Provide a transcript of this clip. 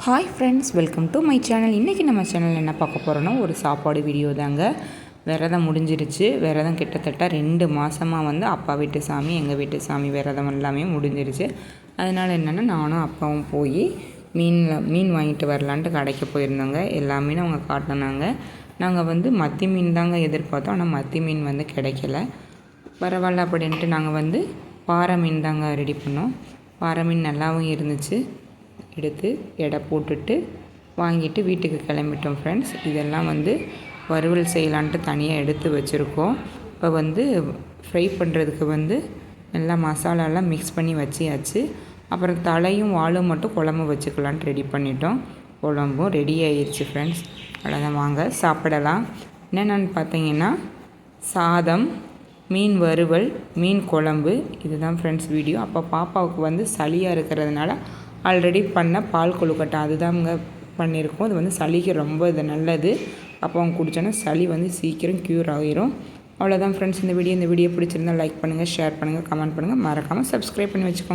Hi friends, welcome to my channel. இன்றைக்கி நம்ம channel என்ன பார்க்க போகிறோன்னா ஒரு சாப்பாடு வீடியோ தாங்க. விரதம் முடிஞ்சிருச்சு. விரதம் கிட்டத்தட்ட 2 மாதமாக அப்பா வீட்டு சாமி, எங்கள் வீட்டு சாமி விரதம் எல்லாமே முடிஞ்சிருச்சு. அதனால் என்னென்னா நானும் அப்பாவும் போய் மீன் வாங்கிட்டு வரலான்ட்டு கடைக்கு போயிருந்தோங்க. எல்லாமே அவங்க காட்டினாங்க. நாங்கள் மத்தி மீன் தாங்க எதிர்பார்த்தோம். ஆனால் மத்தி மீன் கிடைக்கல. பரவாயில்ல அப்படின்ட்டு நாங்கள் பாறை மீன் தாங்க ரெடி பண்ணோம். பாறை மீன் நல்லாவும் இருந்துச்சு. எடுத்து எடை போட்டுட்டு வாங்கிட்டு வீட்டுக்கு கிளம்பிட்டோம் ஃப்ரெண்ட்ஸ். இதெல்லாம் வறுவல் செய்யலான்ட்டு தனியாக எடுத்து வச்சுருக்கோம். இப்போ ஃப்ரை பண்ணுறதுக்கு நல்லா மசாலாலாம் மிக்ஸ் பண்ணி வச்சியாச்சு. அப்புறம் தலையும் வாலும் மட்டும் குழம்பு வச்சுக்கலான்ட்டு ரெடி பண்ணிட்டோம். குழம்பும் ரெடி ஆயிடுச்சு ஃப்ரெண்ட்ஸ். அவ்வளோதான், வாங்க சாப்பிடலாம். என்னென்னு பார்த்தீங்கன்னா சாதம், மீன் வறுவல், மீன் குழம்பு. இதுதான் ஃப்ரெண்ட்ஸ் வீடியோ. அப்போ பாப்பாவுக்கு சளியாக இருக்கிறதுனால ஆல்ரெடி பண்ண பால் கொழுக்கட்டை அதுதாங்க பண்ணியிருக்கோம். இது சளிக்கு ரொம்ப நல்லது. அப்போ அவங்க குடித்தோன்னா சளி சீக்கிரம் க்யூர் ஆகிரும். அவ்வளோதான் ஃப்ரெண்ட்ஸ் இந்த வீடியோ பிடிச்சிருந்தால் லைக் பண்ணுங்கள், ஷேர் பண்ணுங்கள், கமெண்ட் பண்ணுங்கள். மறக்காமல் சப்ஸ்கிரைப் பண்ணி வச்சுக்கோங்க.